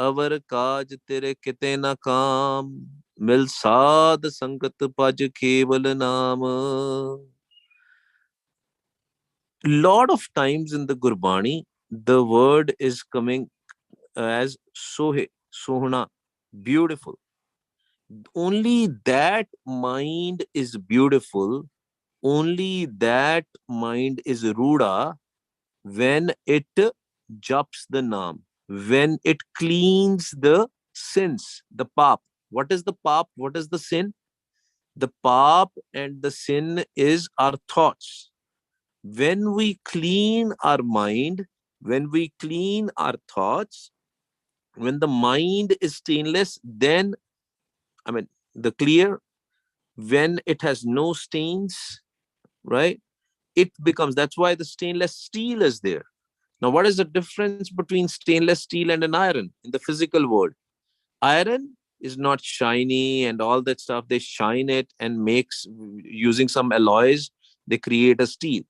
अवर काज तेरे किते न काम, मिल साध संगत पज केवल नाम. Lot of times in the Gurbani, the word is coming as sohe, sohna, beautiful. Only that mind is beautiful. Only that mind is ruda when it japs the naam, when it cleans the sins, the pap. What is the pap? What is the sin? The pap and the sin is our thoughts. When we clean our mind, when we clean our thoughts, when the mind is stainless, then, I mean, the clear, when it has no stains, right? It becomes, that's why the stainless steel is there. Now, what is the difference between stainless steel and an iron in the physical world? Iron is not shiny and all that stuff. They shine it and makes, using some alloys, they create a steel.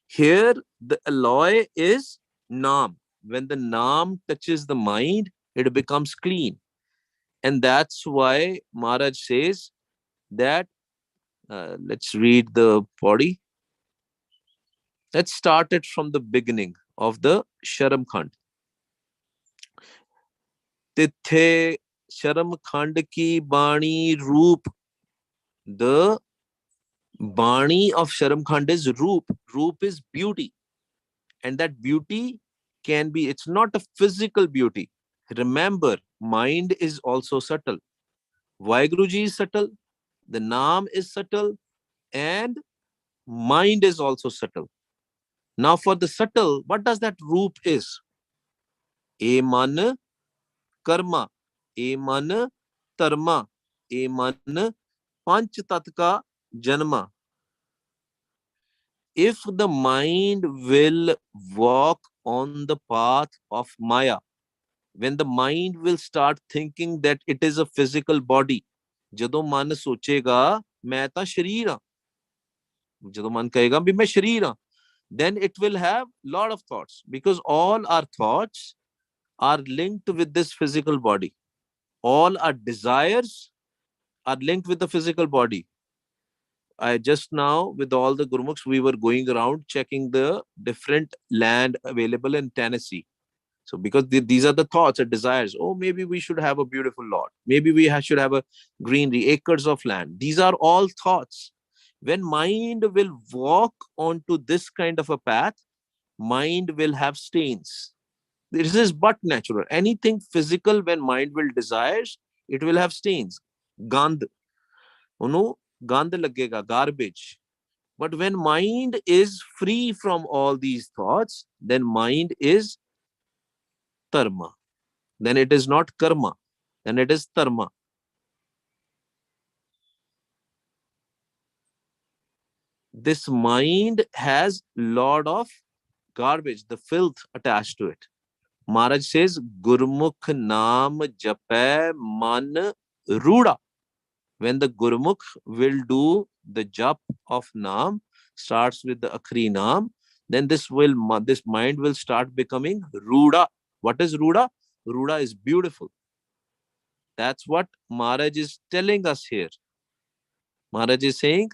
Here, the alloy is naam. When the naam touches the mind, it becomes clean. And that's why Maharaj says that, let's read the body. Let's start it from the beginning of the Sharam Khand. Tithe Sharam Khand ki Bani Roop. The Bani of Sharam Khand is Roop. Roop is beauty. And that beauty can be, it's not a physical beauty. Remember, mind is also subtle. Vaiguruji is subtle, the Naam is subtle, and mind is also subtle. Now, for the subtle, what does that roop is? E man karma, e man tarma, e man panch tatka janma. If the mind will walk on the path of Maya, when the mind will start thinking that it is a physical body, ਜਦੋਂ ਮਨ ਸੋਚੇਗਾ ਮੈਂ ਤਾਂ ਸ਼ਰੀਰ ਹਾਂ, ਜਦੋਂ ਮਨ ਕਹੇਗਾ ਵੀ ਮੈਂ ਸ਼ਰੀਰ ਹਾਂ, then it will have lot of thoughts, because all our thoughts are linked with this physical body. All our desires are linked with the physical body. I just now, with all the Gurmukhs, we were going around checking the different land available in Tennessee. So, because these are the thoughts and desires. Oh, maybe we should have a beautiful lot. Maybe we should have a greenery, acres of land. These are all thoughts. When mind will walk onto this kind of a path, mind will have stains. This is but natural. Anything physical, when mind will desires, it will have stains. Gandh. No, gandh lagega, garbage. But when mind is free from all these thoughts, then mind is dharma. Then it is not karma, then it is dharma. This mind has lot of garbage, the filth attached to it. Maharaj says, Gurmukh Naam Jape Man Ruda. When the Gurmukh will do the jap of Naam, starts with the Akhri Naam, then this mind will start becoming Ruda. What is Ruda? Ruda is beautiful. That's what Maharaj is telling us here. Maharaj is saying,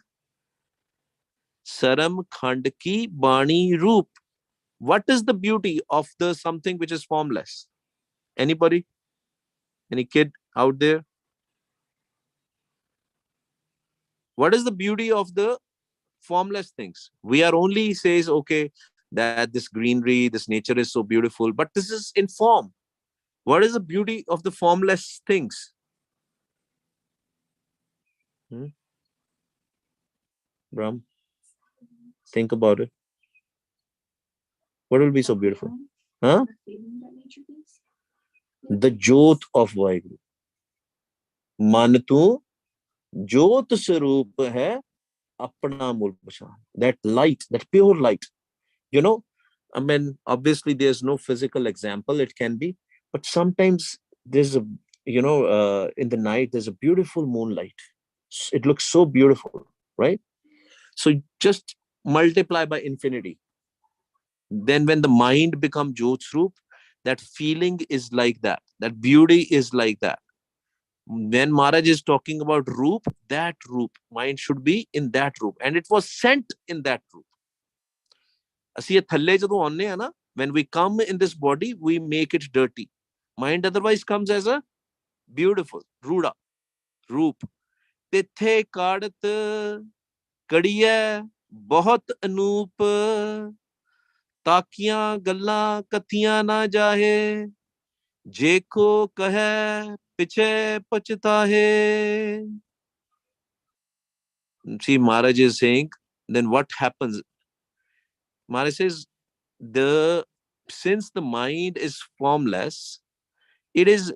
Saram Khand ki Bani Roop. What is the beauty of the something which is formless? Anybody? Any kid out there? What is the beauty of the formless things? We are only says, okay, that this greenery, this nature is so beautiful, but this is in form. What is the beauty of the formless things? Hmm? Brahm, think about it. What will be so beautiful? Huh? The Jot of Vaheguru. Man tu Jot Sarup hai apna mul pashan. That light, that pure light. You know, I mean, obviously there's no physical example, it can be, but sometimes there's a, in the night, there's a beautiful moonlight. It looks so beautiful, right? So just multiply by infinity. Then when the mind becomes Jyotsrup, That feeling is like that. That beauty is like that. When Maharaj is talking about roop, that roop, mind should be in that roop. And it was sent in that roop. ਅਸੀਂ ਇਹ ਥੱਲੇ ਜਦੋਂ ਆਉਂਦੇ ਆ ਨਾ, when we come in this body, we make it dirty. Mind otherwise comes as a beautiful, ruda, roop. ਤਿੱਥੇ ਕਾੜਤ ਕੜੀਐ ਬਹੁਤ ਅਨੂਪ, ਤਾਕੀਆਂ ਗੱਲਾਂ ਕਥੀਆਂ ਨਾ ਜਾਹੇ, ਜੇ ਕੋ ਕਹੈ ਪਿਛੇ ਪਛਤਾਹੇ. See, Maharaj is saying, then what happens? Maharaj says, since the mind is formless, it is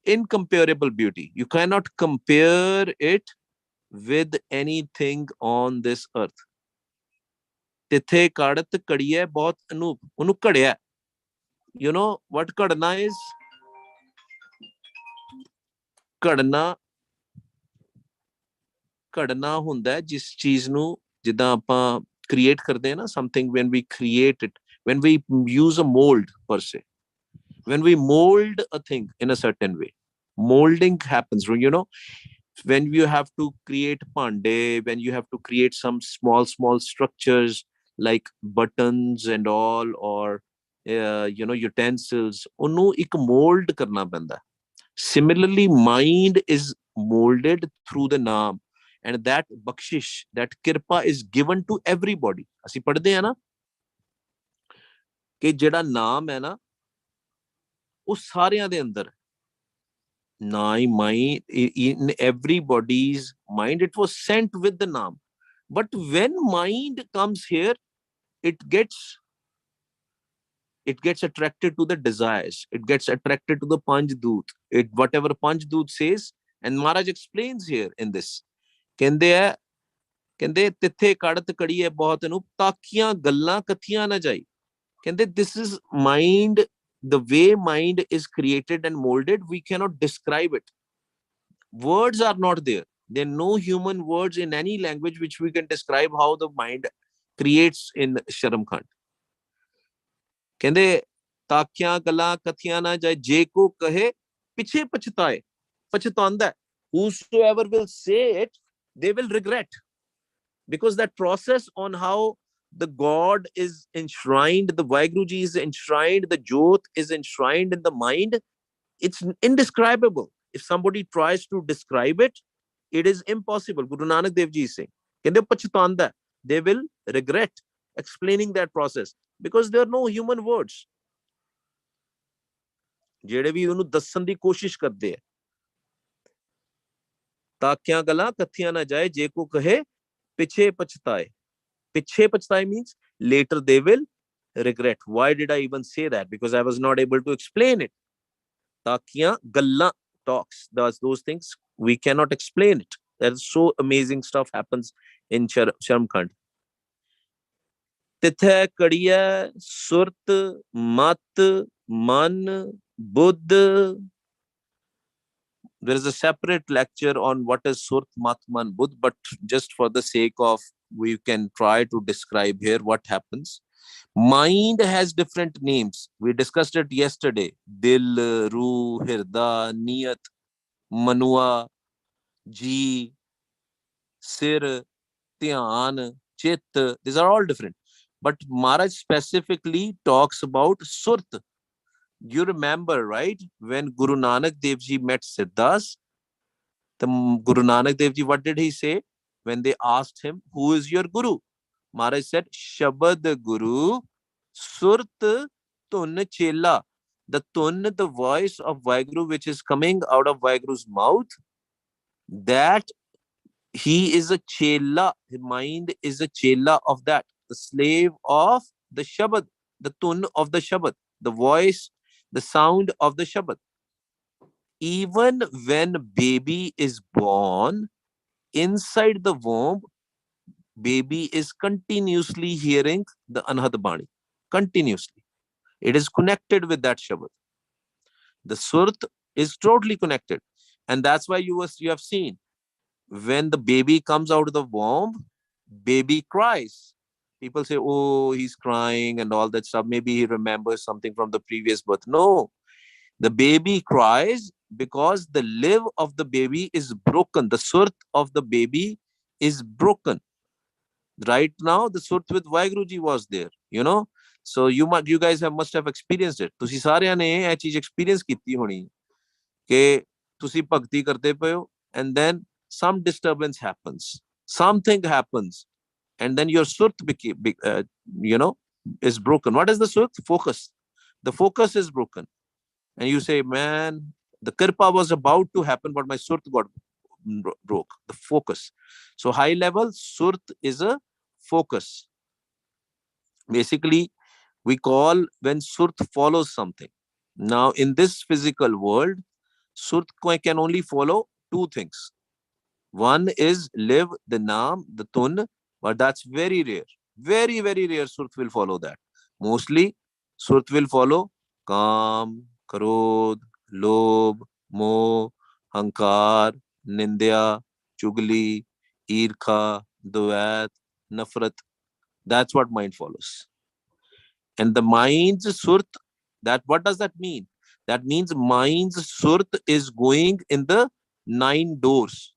incomparable beauty. You cannot compare it with anything on this earth. ਤਿੱਥੇ ਕਾੜਤ ਕੜੀਐ ਬਹੁਤ ਅਨੂਪ, ਉਹਨੂੰ ਘੜਿਆ. You know what ਘੜਨਾ is? ਘੜਨਾ ਹੁੰਦਾ ਜਿਸ ਚੀਜ਼ ਨੂੰ, ਜਿੱਦਾਂ ਆਪਾਂ create ਕਰਦੇ ਹਾਂ ਨਾ, something, when we create it, when we use a mold per se, when we mold a thing in a certain way, molding happens. You know, when you have to create pande, when you have to create some small structures like buttons and all, or utensils, ਉਹਨੂੰ ਇੱਕ mold ਕਰਨਾ ਪੈਂਦਾ. Similarly, mind is molded through the naam, and that bakshish, that kirpa is given to everybody. ਅਸੀਂ ਪੜ੍ਹਦੇ ਆ ਨਾ ਕਿ ਜਿਹੜਾ ਨਾਮ ਹੈ ਨਾ, ਉਹ ਸਾਰਿਆਂ ਦੇ ਅੰਦਰ, ਨਾ ਹੀ mind, in everybody's mind, it was sent with the naam. But when mind comes here, it gets attracted to the desires. It gets attracted to the Panch Doot. Whatever Panch Doot says, and Maharaj explains here in this. ਕਹਿੰਦੇ ਤਿੱਥੇ ਕੜਤ ਕੜੀਏ ਬਹੁਤ ਅਨੂਪ, ਤਾਕੀਆਂ ਗੱਲਾਂ ਕਥੀਆਂ ਨਾ ਜਾਈ. ਕਹਿੰਦੇ this is mind, the way mind is created and molded, we cannot describe it. Words are not there. There are no human words in any language which we can describe how the mind creates in Sharam Khand. ਕਹਿੰਦੇ ਤਾਕੀਆਂ ਗੱਲਾਂ ਕਥੀਆਂ ਨਾ ਜਾਏ, ਜੇ ਕੋ ਕਹੇ ਪਿੱਛੇ ਪਛਤਾਏ. ਪਛਤਾਉਂਦਾ. Whosoever will say it, they will regret. Because that process on how the God is enshrined, the Vaiguruji is enshrined, the Jyot is enshrined in the mind, it's indescribable. If somebody tries to describe it, it is impossible. Guru Nanak Dev Ji is saying, ਕਹਿੰਦੇ ਪਛਤਾਉਂਦਾ. They will regret explaining that process, because there are no human words. ਜਿਹੜੇ ਵੀ ਉਹਨੂੰ ਦੱਸਣ ਦੀ ਕੋਸ਼ਿਸ਼ ਕਰਦੇ ਆ, ਤਾਕਿਆਂ ਗੱਲਾਂ ਕਥੀਆਂ ਨਾ ਜਾਏ, ਜੇ ਕੋ ਕਹੇ ਪਿੱਛੇ ਪਛਤਾਏ. ਪਿੱਛੇ ਪਛਤਾਏ means later they will regret. Why did I even say that? Because I was not able to explain it. ਤਾਕਿਆਂ ਗੱਲਾਂ, talks, those things, we cannot explain it. That is so amazing stuff happens in Sharam Khand. ਤਿੱਥੈ ਕੜੀਐ ਸੁਰਤ ਮਤ ਮਨ ਬੁੱਧ. There is a separate lecture on what is Surt, Mat, Man, Buddh, but just for the sake of, we can try to describe here what happens. Mind has different names. We discussed it yesterday. Dil, Ruh, Hirda, Niyat, Manua, Ji, Sir, Dhyan, Chit. These are all different. But Maharaj specifically talks about Surt. You remember, right? When Guru Nanak Dev Ji met Siddhas, the Guru Nanak Dev Ji, what did he say? When they asked him, who is your Guru? Maharaj said, Shabad Guru, Surt Tun Chela. The Tun, the voice of Vaiguru, which is coming out of Vaiguru's mouth, that he is a Chela. His mind is a Chela of that. The slave of the Shabad, the Tun of the Shabad, the voice, the sound of the Shabad. Even when baby is born, inside the womb, baby is continuously hearing the Anahad Bani. Continuously. It is connected with that Shabad. The Surt is totally connected. And that's why you have seen, when the baby comes out of the womb, baby cries. People say, oh, he's crying and all that stuff. Maybe he remembers something from the previous birth. No, the baby cries because the live of the baby is broken. The surt of the baby is broken. Right now, the surt with Vaiguruji was there, you know. So you guys must have experienced it. ਤੁਸੀਂ ਸਾਰਿਆਂ ਨੇ ਇਹ ਚੀਜ਼ experience ਕੀਤੀ ਹੋਣੀ ਕਿ ਤੁਸੀਂ ਭਗਤੀ ਕਰਦੇ ਪਏ ਹੋ and then some disturbance happens, something happens, and then your surt you know, is broken. What is the surt? Focus. The focus is broken, and you say, man, the kirpa was about to happen, but my surt got broke. The focus. So high level surt is a focus. Basically, we call when surt follows something. Now, in this physical world, surt can only follow two things. One is live, the naam, the tun, but that's very rare. Very, very rare surt will follow that. Mostly, surt will follow काम, क्रोध, लोभ, मोह, हंकार, निंद्या, चुगली, ईर्खा, द्वैत, नफरत. That's what mind follows. And the mind's surt, that what does that mean? That means mind's surt is going in the 9 doors.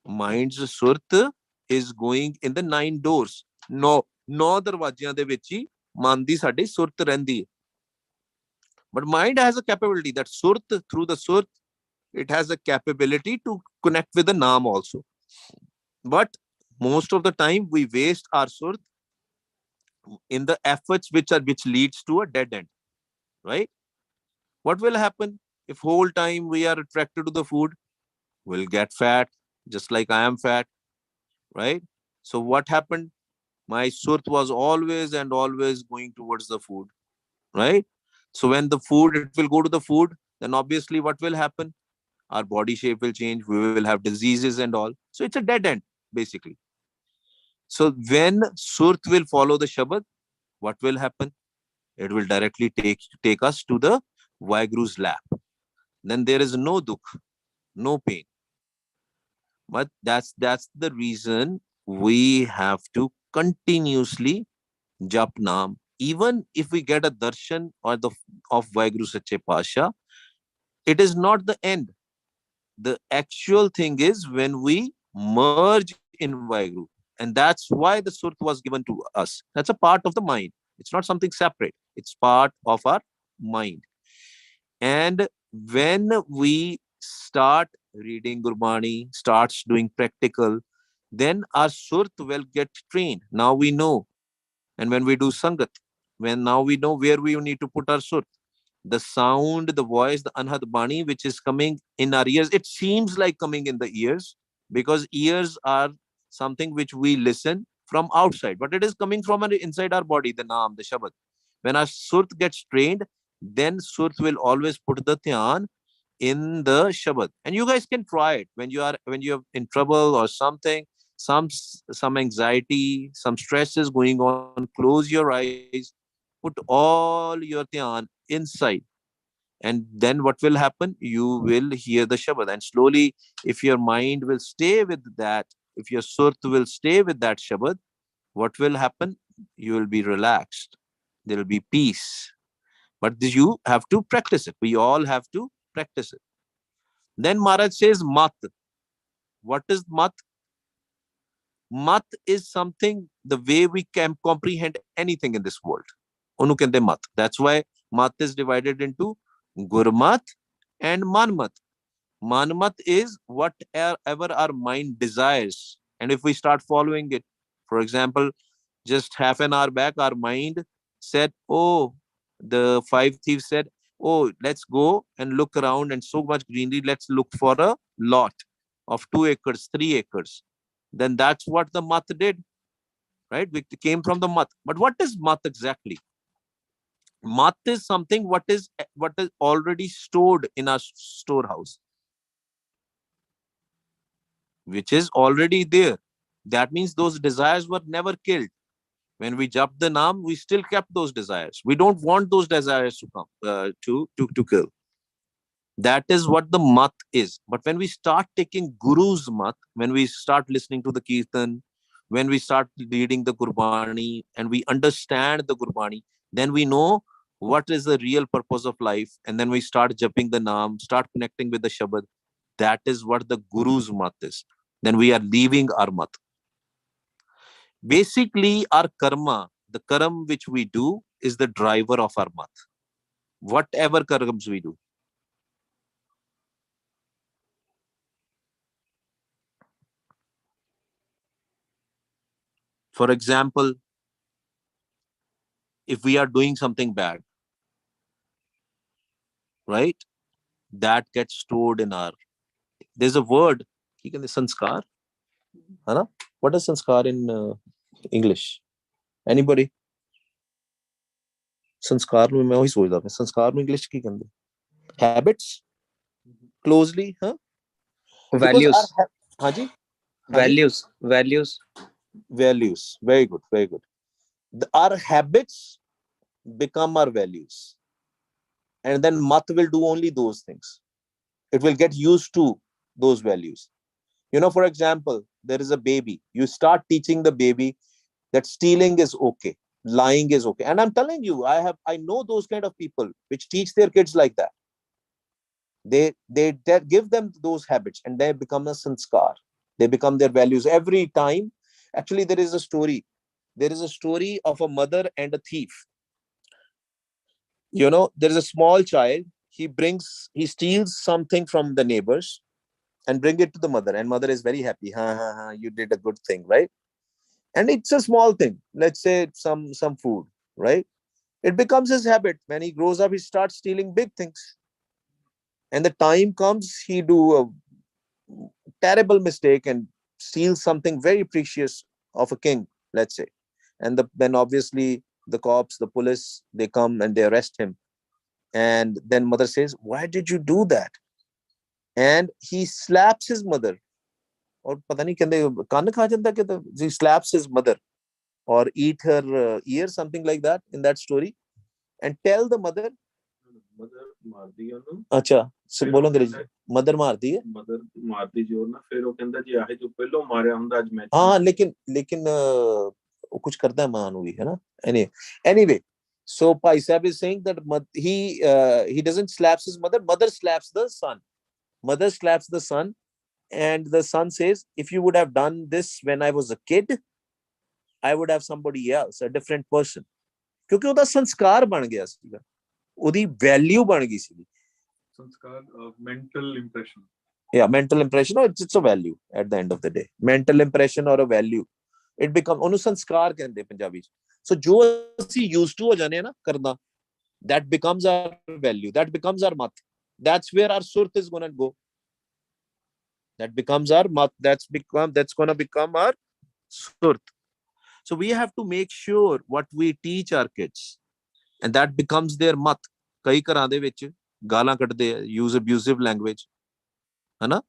Mind's surt is going in the 9 doors. ਨੌ ਦਰਵਾਜ਼ਿਆਂ ਦੇ ਵਿੱਚ ਹੀ ਮਨ ਦੀ ਸਾਡੀ ਸੁਰਤ ਰਹਿੰਦੀ ਹੈ. But mind has a capability that surt, through the surt, it has a capability to connect with the naam also. But most of the time we waste our surt in the efforts which leads to a dead end, right? What will happen if whole time we are attracted to the food? We'll get fat, just like I am fat, right? So what happened? My surt was always and always going towards the food, right? So when the food, it will go to the food, then obviously what will happen? Our body shape will change. We will have diseases and all. So it's a dead end, basically. So when surt will follow the Shabad, what will happen? It will directly take us to the Vaiguru's lap. Then there is no dukh, no pain. But that's the reason we have to continuously jap naam. Even if we get a darshan or the of Vaiguru Sache Pasha, it is not the end. The actual thing is when we merge in Vaiguru. And that's why the surt was given to us. That's a part of the mind. It's not something separate. It's part of our mind. And when we start reading Gurbani, starts doing practical, then our surt will get trained. Now we know. And when we do sangat, when now we know where we need to put our surt. The sound, the voice, the anhad bani, which is coming in our ears, it seems like coming in the ears because ears are something which we listen from outside, but it is coming from inside our body, the naam, the shabad. When our surt gets trained, then surt will always put the dhyan in the shabad. And you guys can try it when you are in trouble or something, some anxiety, some stress is going on. Close your eyes, put all your dhyan inside, and then what will happen? You will hear the shabad, and slowly, if your mind will stay with that, if your surt will stay with that shabad, what will happen? You will be relaxed. There will be peace. But you have to practice it. We all have to practice it. Then Maharaj says mat. What is mat? Mat is something, the way we can comprehend anything in this world. Onu kende mat. That's why mat is divided into gurmat and manmat. Manmat is whatever our mind desires. And if we start following it, for example, just half an hour back, our mind said, oh, the five thieves said, oh, let's go and look around and so much greenery. Let's look for a lot of 2 acres, 3 acres. Then that's what the mat did, right? We came from the mat. But what is mat exactly? Mat is something what is already stored in our storehouse, which is already there. That means those desires were never killed. When we jap the naam, we still kept those desires. We don't want those desires to come to kill. That is what the mat is. But when we start taking Guru's mat, when we start listening to the kirtan, When we start reading the Gurbani and we understand the Gurbani, then we know what is the real purpose of life. And then we start jumping the naam, start connecting with the Shabad. That is what the Guru's mat is. Then we are leaving our mat. Basically, our karma, the karam which we do, is the driver of our mat. Whatever karams we do. For example, if we are doing something bad, right? That gets stored in our. There's a word, sanskar. Hai. What is sanskar in English? Anybody? संस्कार में मैं वही सोचता था संस्कार में English की कहते habits closely huh because Values. our हाँ जी Values. Values. values very good very good our habits become our values and then mat will do only those things it will get used to those values for example there is a baby you start teaching the baby that stealing is okay lying is okay and I'm telling you I know those kind of people which teach their kids like that they give them those habits and they become a sanskar they become their values every time actually there is a story of a mother and a thief there is a small child he steals something from the neighbors and bring it to the mother and mother is very happy ha ha ha you did a good thing right and it's a small thing let's say some food right it becomes his habit when he grows up he starts stealing big things and the time comes he do a terrible mistake and steals something very precious of a king let's say and then obviously the cops the police they come and they arrest him and then mother says why did you do that and he slaps his mother or pata nahi kende kan kha janda ke he slaps his mother or eat her ear something like that in that story and tell the mother mother ਮਾਰਦੀ ਆ ਉਹਨੂੰ अच्छा बोलो अंग्रेजी mother मारती है mother ਮਾਰਦੀ ਜੋਰ ਨਾਲ ਫਿਰ ਉਹ ਕਹਿੰਦਾ ਜੀ ਆਹੇ ਜੋ ਪਹਿਲਾਂ ਮਾਰਿਆ ਹੁੰਦਾ ਅੱਜ ਮੈਂ हाँ लेकिन वो कुछ करता है मां भी है ना anyway so Pai Sahib is saying that he doesn't slaps his mother slaps the son and the son says if you would have done this when I was a kid I would have somebody else a different person ਕਿਉਂਕਿ ਉਹਦਾ ਸੰਸਕਾਰ ਬਣ ਗਿਆ ਸੀਗਾ ਉਹਦੀ value ਬਣ ਗਈ ਸੀ ਸੰਸਕਾਰ mental impression yeah mental impression or it's a value at the end of the day mental impression or a value it become ਉਹਨੂੰ ਸੰਸਕਾਰ ਕਹਿੰਦੇ ਪੰਜਾਬੀ ਚ so ਜੋ ਅਸੀਂ used to ਹੋ ਜਾਂਦੇ ਆ ਨਾ ਕਰਨਾ that becomes our value that becomes our mat that's where our surat is going to go that becomes our mat that's going to become our surat so we have to make sure what we teach our kids and that becomes their mat ਕਈ ਘਰਾਂ ਦੇ ਵਿੱਚ ਗਾਲਾਂ ਕੱਢਦੇ ਆ use abusive language ਹੈ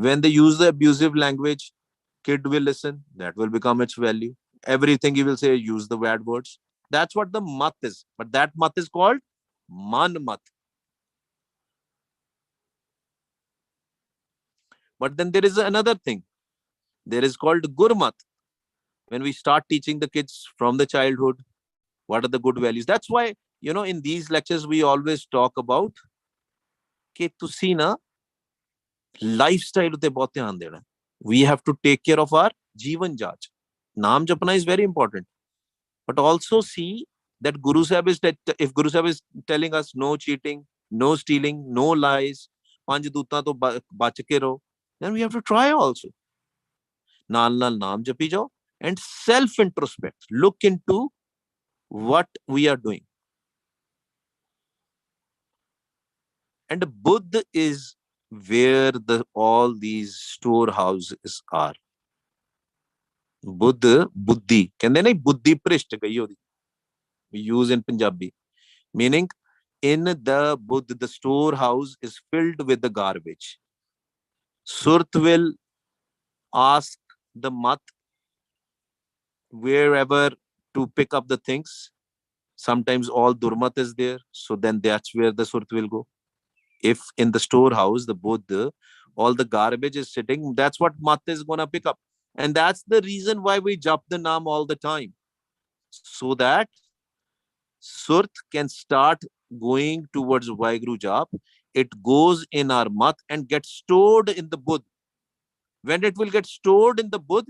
when they use the abusive language kid will listen that will become its value everything he will say use the bad words that's what the mat is but that mat is called man mat but then there is another thing there is called gurmat when we start teaching the kids from the childhood what are the good values that's why in these lectures we always talk about ਕਿ ਤੁਸੀਂ ਨਾ lifestyle ਉਤੇ ਬਹੁਤ ਧਿਆਨ ਦੇਣਾ we have to take care of our jeevan jaj naam japna is very important but also see that guru sahib is if guru sahib is telling us no cheating no stealing no lies ਪੰਜ ਦੂਤਾਂ ਤੋਂ ਬਚ ਕੇ ਰਹੋ then we have to try also ਨਾਲ ਨਾਲ ਨਾਮ ਜਪੀ ਜਾਓ and self introspect look into what we are doing and Buddha is where all these storehouses are buddhi ਕਹਿੰਦੇ ਨਹੀਂ ਬੁੱਧੀ ਭ੍ਰਿਸ਼ਟ ਗਈ ਉਹਦੀ we use in Punjabi meaning in the Buddha the storehouse is filled with the garbage surat will ask the mat wherever to pick up the things sometimes all durmat is there so then that's where the surat will go if in the storehouse the Buddha all the garbage is sitting that's what mat is going to pick up And that's the reason why we jump the Naam all the time. So that Surt can start going towards Vaheguru Jap. It goes in our mat and gets stored in the Buddh. When it will get stored in the Buddh,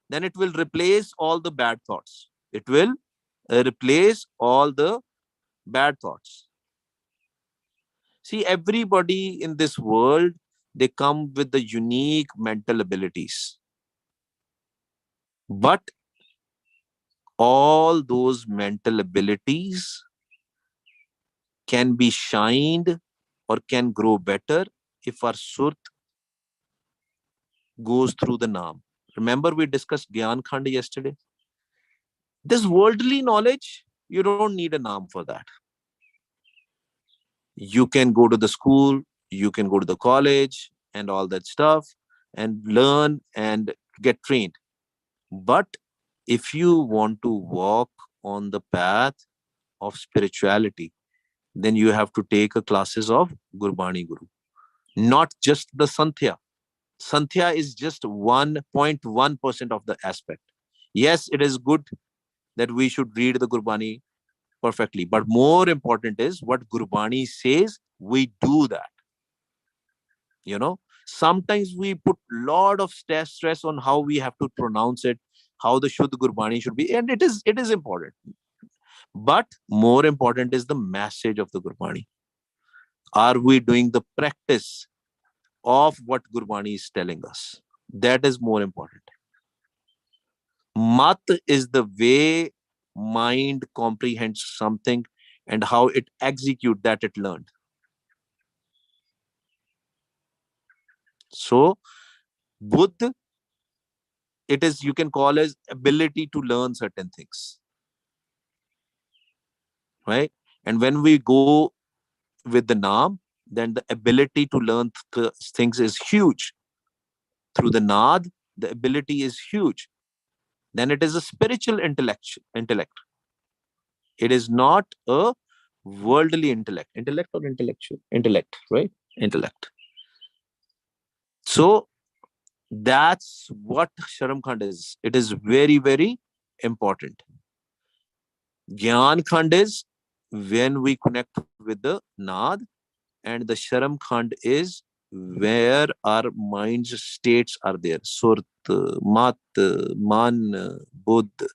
then it will replace all the bad thoughts. It will replace all the bad thoughts. See, everybody in this world, they come with the unique mental abilities. But all those mental abilities can be shined or can grow better if our Surt goes through the Naam. Remember, we discussed Gyan Khand yesterday? This worldly knowledge, you don't need a Naam for that. You can go to the school, you can go to the college and all that stuff and learn and get trained. But if you want to walk on the path of spirituality, then you have to take a classes of Gurbani Guru, not just the Santhya. Santhya is just 1.1% of the aspect. Yes, it is good that we should read the Gurbani perfectly, but more important is what Gurbani says, we do that. You know, sometimes we put lot of stress on how we have to pronounce it, how the Shuddh Gurbani should be, and it is important. But more important is the message of the Gurbani. Are we doing the practice of what Gurbani is telling us? That is more important. Mat is the way mind comprehends something and how it execute that it learned. So Buddh, it is, you can call as ability to learn certain things, right? And when we go with the Naam, then the ability to learn things is huge. Through the Naad, the ability is huge. Then it is a spiritual intellect. It is not a worldly intellect. Intellect or intellectual? Intellect, right? Intellect. So that's what Sharam Khand is. It is very, very important. Gyan Khand is when we connect with the Naad, and the Sharam Khand is where our mind's states are there. Surt, Mat, Man, Buddh.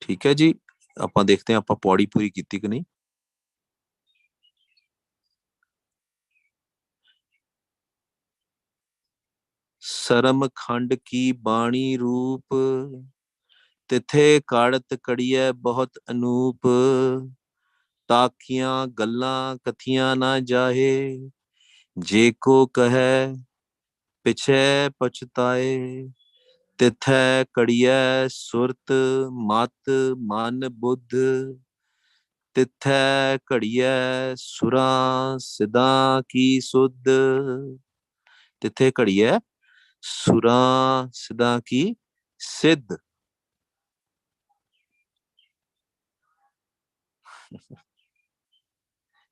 ठीक है जी, ਆਪਾਂ देखते हैं ਆਪਾਂ पौड़ी पूरी ਕੀਤੀ कि नहीं. सरम खंड की बाणी रूप तिथे काड़त कड़िए बहुत अनूप ताकियां गल्लां कथियां ना जाहे जे को कहे पिछे पछताए तिथे कड़िए सुरत मत मन बुद्ध तिथे कड़िए सुरां सिदा की सुध तिथे कड़िए सुरां सिदा की सिद्ध.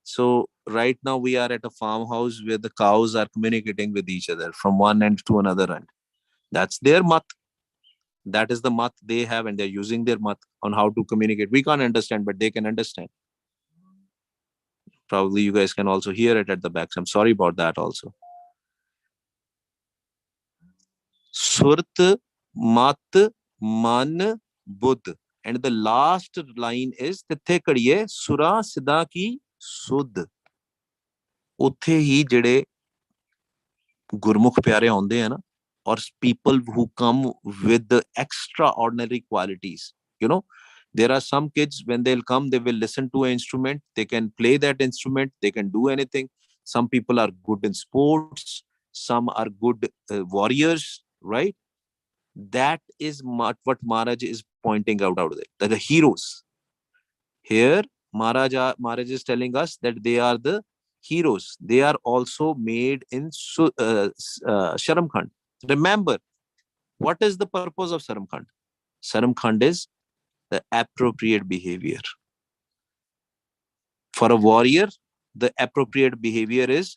So right now we are at a farmhouse where the cows are communicating with each other from one end to another end. That's their mat. That is the mat they have, and they're using their mat on how to communicate. We can't understand, but they can understand. Probably you guys can also hear it at the back. So I'm sorry about that also. Surt, mat, man, buddh. And the last line is तिथे कड़िए सुरा सिदा की सुध. ਉੱਥੇ ਹੀ ਜਿਹੜੇ ਗੁਰਮੁਖ ਪਿਆਰੇ ਆਉਂਦੇ ਆ ਨਾ, or people who come with the extraordinary qualities. You know, there are some kids, when they'll come, they will listen to an instrument, they can play that instrument, they can do anything. Some people are good in sports, some are good warriors, right? That is what Maharaj is pointing out of it. The heroes. Here, Maharaj is telling us that they are the heroes. They are also made in Sharam Khand. Remember, what is the purpose of Sharam Khand? Sharam Khand is the appropriate behavior. For a warrior, the appropriate behavior is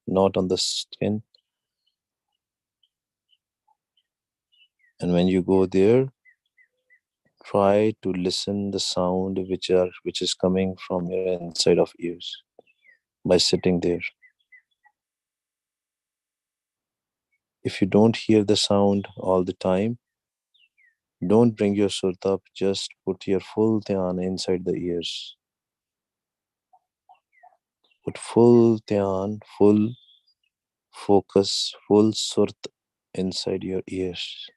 not on the skin. And when you go there, try to listen the sound which is coming from your inside of ears by sitting there. If you don't hear the sound all the time, don't bring your surat up, just put your full dhyan inside the ears. Put full dhyan, full focus, full surat inside your ears.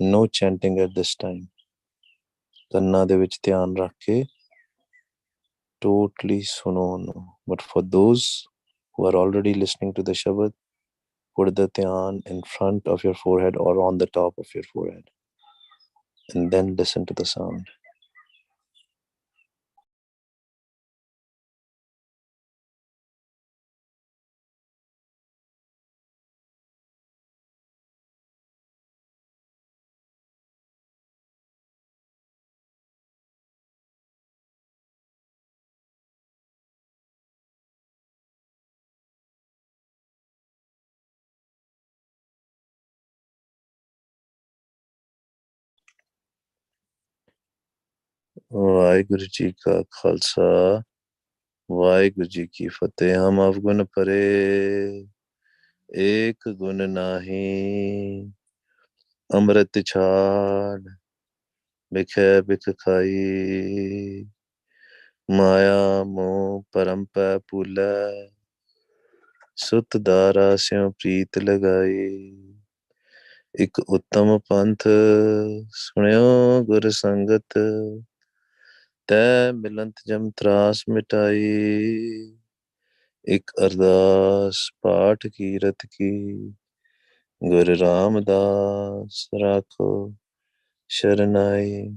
No chanting at this time. Kanna de vich dhyan rakh ke totally suno ਉਹਨੂੰ. But for those who are already listening to the Shabad, put the dhyan in front of your forehead or on the top of your forehead. And then listen to the sound. Waheguru ji ਕਾ ਖਾਲਸਾ ਵਾਹਿਗੁਰੂ ਜੀ ਕੀ ਫਤਿਹ। ਹਮ ਅਵਗੁਣ ਪਰੇ ਏਕ ਗੁਣ ਨਾਹੀ ਅੰਮ੍ਰਿਤ ਛਾੜ ਬਿਖੈ ਬਿਖ ਖਾਈ ਮਾਇਆ ਮੋਹ ਪਰਮ ਪੈ ਭੂਲੈ ਸੁਤ ਦਾਰਾ ਸਿਉ ਪ੍ਰੀਤ ਲਗਾਈ ਇੱਕ ਉੱਤਮ ਪੰਥ ਸੁਣਿਓ ਗੁਰ ਸੰਗਤ ਤੈ ਮਿਲੰਤ ਜਮ ਤਰਾਸ ਮਿਟਾਈ ਇੱਕ ਅਰਦਾਸ ਪਾਠ ਕੀਰਤ ਕੀ ਗੁਰ ਰਾਮਦਾਸ ਰਾਖੋ ਸ਼ਰਨਾਈ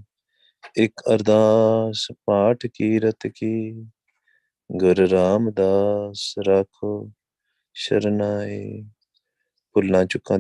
ਇੱਕ ਅਰਦਾਸ ਪਾਠ ਕੀਰਤ ਕੀ ਗੁਰ ਰਾਮਦਾਸ ਰਾਖੋ ਸ਼ਰਨਾਈ ਭੁੱਲਾਂ ਚੁੱਕਾਂ